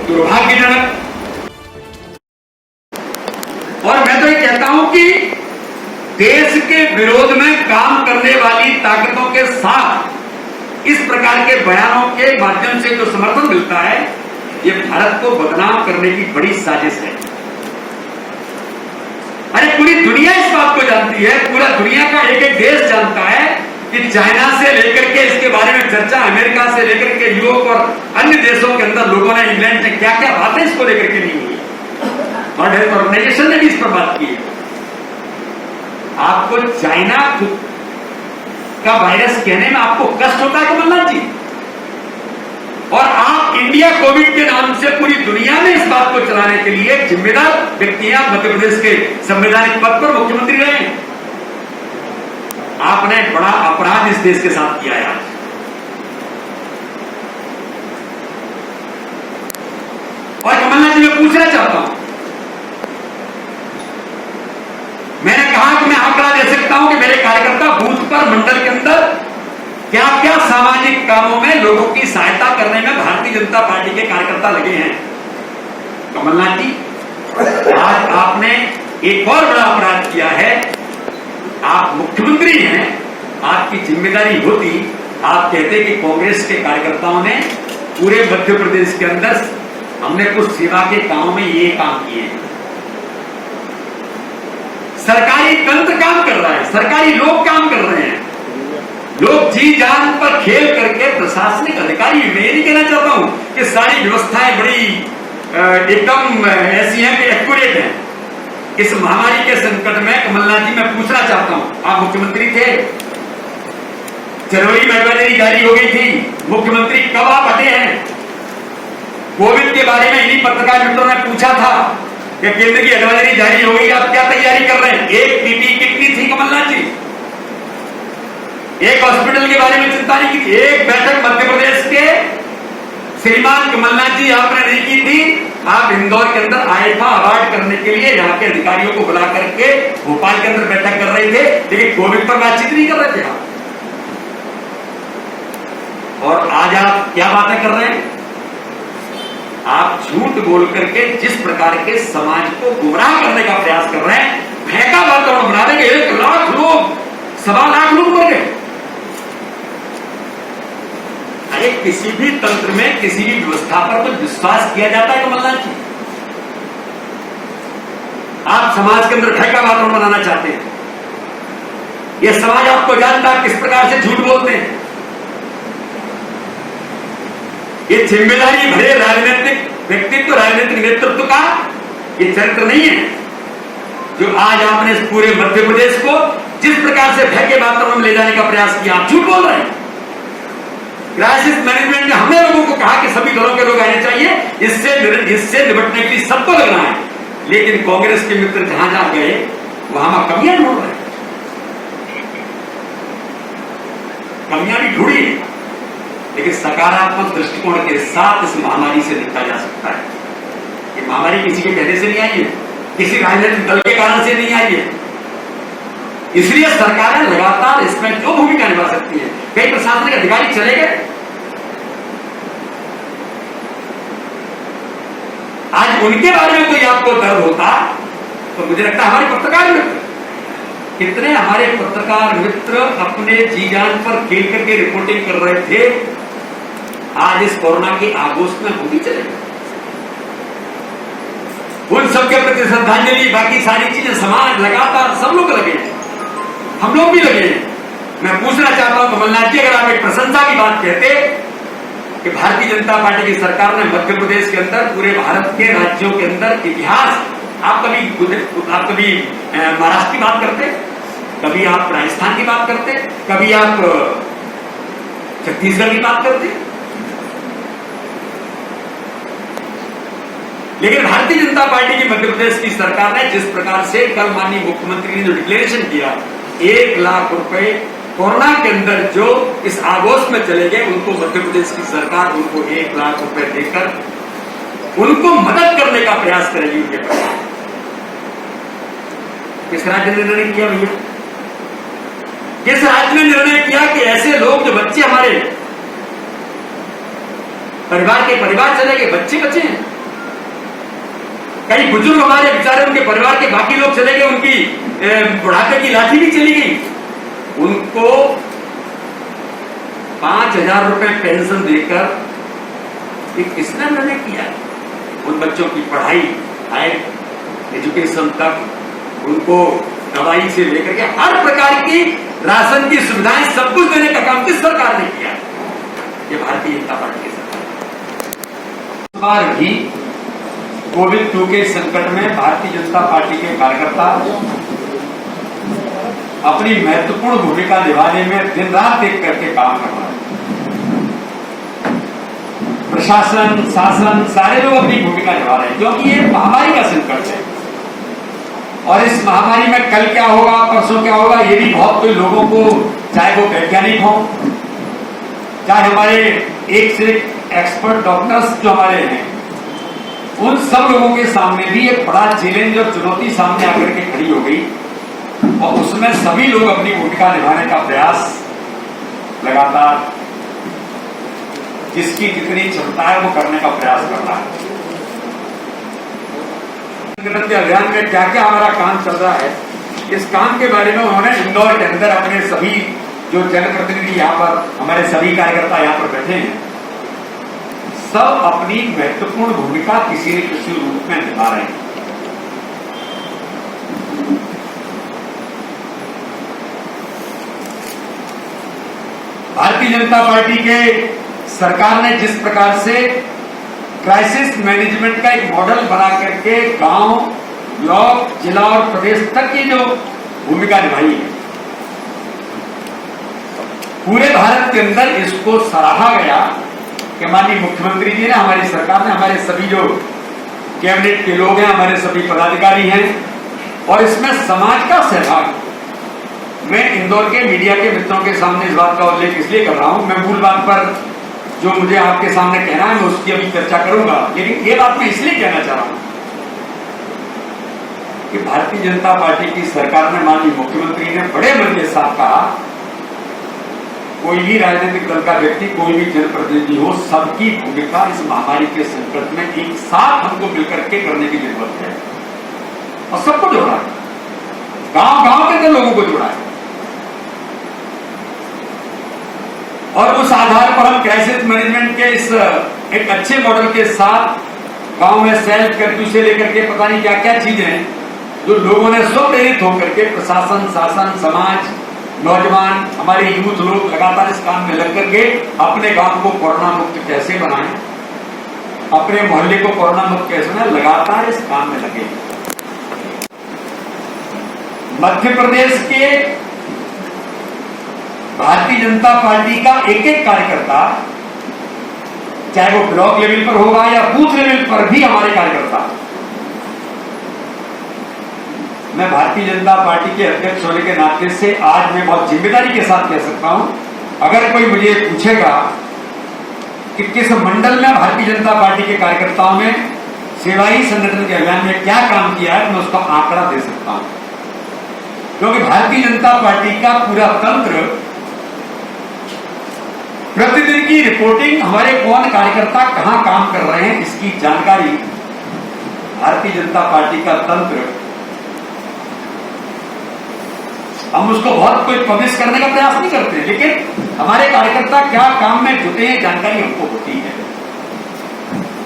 दुर्भाग्यजनक। और मैं तो ये कहता हूं कि देश के विरोध में काम करने वाली ताकतों के साथ इस प्रकार के बयानों के माध्यम से जो समर्थन मिलता है, ये भारत को बदनाम करने की बड़ी साजिश है। अरे पूरी दुनिया इस बात को जानती है, पूरा दुनिया का एक एक देश जानता है कि चाइना से लेकर के इसके बारे में चर्चा, अमेरिका से लेकर के यूरोप और अन्य देशों के अंदर लोगों ने, इंग्लैंड ने क्या क्या बातें इसको लेकर के नहीं हुई। वर्ल्ड हेल्थ ऑर्गेनाइजेशन ने भी इस पर बात की है। आपको चाइना का वायरस कहने में आपको कष्ट होता है कमलनाथ जी, और आप इंडिया कोविड के नाम से पूरी दुनिया में इस बात को चलाने के लिए जिम्मेदार व्यक्तियां मध्य प्रदेश के संवैधानिक पद पर मुख्यमंत्री रहे। आपने बड़ा अपराध इस देश के साथ किया है आज। और कमलनाथ जी, मैं पूछना चाहता हूं, मैंने कहा कि मैं आंकड़ा दे सकता हूं कि मेरे कार्यकर्ता बूथ पर, मंडल के अंदर क्या क्या सामाजिक कामों में लोगों की सहायता करने में भारतीय जनता पार्टी के कार्यकर्ता लगे हैं। कमलनाथ जी, आज आपने एक और बड़ा अपराध किया है। आप मुख्यमंत्री हैं, आपकी जिम्मेदारी होती, आप कहते कि कांग्रेस के कार्यकर्ताओं ने पूरे मध्य प्रदेश के अंदर हमने कुछ सेवा के कामों में ये काम किए। सरकारी तंत्र काम कर रहा है, सरकारी लोग काम कर रहे हैं, लोग जी जान पर खेल करके प्रशासनिक अधिकारी, मैं ये नहीं कहना चाहता हूं कि सारी व्यवस्थाएं बड़ी एकदम ऐसी हैं कि एक्यूरेट हैं। इस महामारी के संकट में कमलनाथ जी, मैं पूछना चाहता हूं, आप मुख्यमंत्री थे, जनवरी में एडवाइजरी जारी हो गई थी, मुख्यमंत्री कब आप हटे हैं? कोविड के बारे में इन्हीं पत्रकार मित्रों ने पूछा था कि केंद्र की एडवाइजरी जारी हो गई, आप क्या तैयारी कर रहे हैं? एक पीपीई किट नहीं थी कमलनाथ जी, एक हॉस्पिटल के बारे में चिंता नहीं की थी, एक बैठक मध्य प्रदेश के श्रीमान कमलनाथ जी आपने नहीं की थी। आप इंदौर के अंदर आईफा अवार्ड करने के लिए यहाँ के अधिकारियों को बुला करके भोपाल के अंदर बैठक कर रहे थे, लेकिन कोविड पर बातचीत नहीं कर रहे थे आप। और आज आप क्या बातें कर रहे हैं? आप झूठ बोल करके जिस प्रकार के समाज को गुमराह करने का प्रयास कर रहे हैं, फेंका वातावरण बना देंगे। 1 लाख लोग, 1.25 लाख लोग मर गए। अरे किसी भी तंत्र में, किसी भी व्यवस्था पर तो विश्वास किया जाता है कमलनाथ जी। आप समाज के अंदर भय का वातावरण बनाना चाहते हैं। यह समाज आपको जानता है किस प्रकार से झूठ बोलते हैं। ये जिम्मेदारी भरे राजनीतिक व्यक्तित्व, राजनीतिक नेतृत्व का ये चरित्र नहीं है जो आज आपने इस पूरे मध्य प्रदेश को जिस प्रकार से भय के वातावरण में ले जाने का प्रयास किया। आप झूठ बोल रहे हैं। क्राइसिस मैनेजमेंट में हमने लोगों को कहा कि सभी दलों के लोग आने चाहिए, इससे निपटने के लिए सबको लगना है, लेकिन कांग्रेस के मित्र जहां जहां गए वहां हम कमियां ढूंढ रहे हैं। कमियां भी ढूंढी, लेकिन सकारात्मक दृष्टिकोण के साथ इस महामारी से निपटा जा सकता है। ये महामारी किसी के कहने से नहीं आई है, किसी राजनीतिक दल के कारण से नहीं आई है। इसलिए सरकारें लगातार इसमें जो भूमिका निभा सकती है। कई प्रशासनिक अधिकारी चले गए, आज उनके बारे में कोई आपको दर्द होता तो मुझे लगता है हमारे पत्रकार मित्र, कितने हमारे पत्रकार मित्र अपने जी जान पर खेल करके रिपोर्टिंग कर रहे थे, आज इस कोरोना के आगोश में वो भी चले गए। उन सबके प्रति श्रद्धांजलि, बाकी सारी चीजें समाज लगातार सब लोग लगे, हम लोग भी लगे। मैं पूछना चाहता हूं कमलनाथ जी, अगर आप एक प्रशंसा की बात कहते कि भारतीय जनता पार्टी की सरकार ने मध्य प्रदेश के अंदर, पूरे भारत के राज्यों के अंदर इतिहास, आप कभी महाराष्ट्र की बात करते, कभी आप राजस्थान की बात करते, कभी आप छत्तीसगढ़ की बात करते, लेकिन भारतीय जनता पार्टी की मध्य प्रदेश की सरकार ने जिस प्रकार से कल माननीय मुख्यमंत्री ने जो डिक्लेरेशन किया, 1 लाख रुपए कोरोना के अंदर जो इस आगोश में चले गए, उनको मध्य प्रदेश की सरकार उनको 1 लाख रुपए देकर उनको मदद करने का प्रयास करेगी। उनके पास किस राज्य ने निर्णय किया भैया? किस राज्य ने निर्णय किया कि ऐसे लोग, जो बच्चे हमारे परिवार के परिवार चले गए, बच्चे हैं, कई बुजुर्ग हमारे बेचारे, उनके परिवार के बाकी लोग चले गए, उनकी बुढ़ापे की लाठी भी चली गई। उनको 5,000 रुपए पेंशन देकर किसने निर्णय किया? उन बच्चों की पढ़ाई, हायर एजुकेशन तक, उनको दवाई से लेकर के हर प्रकार की राशन की सुविधाएं, सब कुछ देने का काम किस सरकार ने किया? ये भारतीय जनता पार्टी की सरकार। इस बार भी कोविड-2 के संकट में भारतीय जनता पार्टी के कार्यकर्ता अपनी महत्वपूर्ण भूमिका निभाने में दिन रात एक करके काम कर रहे हैं। प्रशासन, शासन, सारे लोग अपनी भूमिका निभा रहे हैं, क्योंकि ये महामारी का संकट है। और इस महामारी में कल क्या होगा, परसों क्या होगा, ये भी बहुत कोई लोगों को, चाहे वो वैज्ञानिक हो, चाहे हमारे एक से एक एक्सपर्ट डॉक्टर्स जो हमारे हैं, उन सब लोगों के सामने भी एक बड़ा चैलेंज और चुनौती सामने आकर के खड़ी हो गई। और उसमें सभी लोग अपनी भूमिका निभाने का प्रयास लगातार, जिसकी जितनी क्षमता है वो करने का प्रयास कर रहा है। अभियान में क्या क्या हमारा काम चल रहा है, इस काम के बारे में उन्होंने इंदौर के अंदर अपने सभी जो जनप्रतिनिधि यहाँ पर, हमारे सभी कार्यकर्ता यहाँ पर बैठे हैं, सब अपनी महत्वपूर्ण भूमिका किसी न किसी रूप में निभा रहे हैं। भारतीय जनता पार्टी के सरकार ने जिस प्रकार से क्राइसिस मैनेजमेंट का एक मॉडल बना करके गांव, ब्लॉक, जिला और प्रदेश तक की जो भूमिका निभाई है, पूरे भारत के अंदर इसको सराहा गया कि माननीय मुख्यमंत्री जी ने, हमारी सरकार ने, हमारे सभी जो कैबिनेट के लोग हैं, हमारे सभी पदाधिकारी हैं, और इसमें समाज का सहभाग। मैं इंदौर के मीडिया के मित्रों के सामने इस बात का उल्लेख इसलिए कर रहा हूं, मैं मूल बात पर जो मुझे आपके सामने कहना है मैं उसकी अभी चर्चा करूंगा, लेकिन ये बात मैं इसलिए कहना चाह रहा हूं कि भारतीय जनता पार्टी की सरकार ने, माननीय मुख्यमंत्री ने बड़े मन के साथ कहा, कोई भी राजनीतिक दल का व्यक्ति, कोई भी जनप्रतिनिधि हो, सबकी भूमिका इस महामारी के संकट में एक साथ हमको मिलकर के करने की जरूरत है। और सबको जोड़ा है, गांव गांव के लोगों को जोड़ा है, और उस आधार पर हम क्राइसिस मैनेजमेंट के इस एक अच्छे मॉडल के साथ गांव में सेल्फ कर्फ्यू से लेकर के पता नहीं क्या क्या चीजें हैं जो लोगों ने स्वप्रेरित होकर के, प्रशासन, शासन, समाज, नौजवान, हमारे यूथ लोग लगातार इस काम में लग करके अपने गांव को कोरोना मुक्त कैसे बनाएं, अपने मोहल्ले को कोरोना मुक्त कैसे बनाएं, लगातार इस काम में लगे। मध्य प्रदेश के भारतीय जनता पार्टी का एक एक कार्यकर्ता, चाहे वो ब्लॉक लेवल पर होगा या बूथ लेवल पर भी हमारे कार्यकर्ता, मैं भारतीय जनता पार्टी के अध्यक्ष होने के नाते से आज मैं बहुत जिम्मेदारी के साथ कह सकता हूं, अगर कोई मुझे पूछेगा कि किस मंडल में भारतीय जनता पार्टी के कार्यकर्ताओं ने सेवा ही संगठन के अभियान में क्या काम किया है, मैं उसका आंकड़ा दे सकता हूं। क्योंकि भारतीय जनता पार्टी का पूरा तंत्र, प्रतिदिन की रिपोर्टिंग, हमारे कौन कार्यकर्ता कहां काम कर रहे हैं, इसकी जानकारी भारतीय जनता पार्टी का तंत्र, हम उसको बहुत कोई पब्लिश करने का प्रयास नहीं करते, लेकिन हमारे कार्यकर्ता क्या काम में जुटे हैं जानकारी हमको होती है।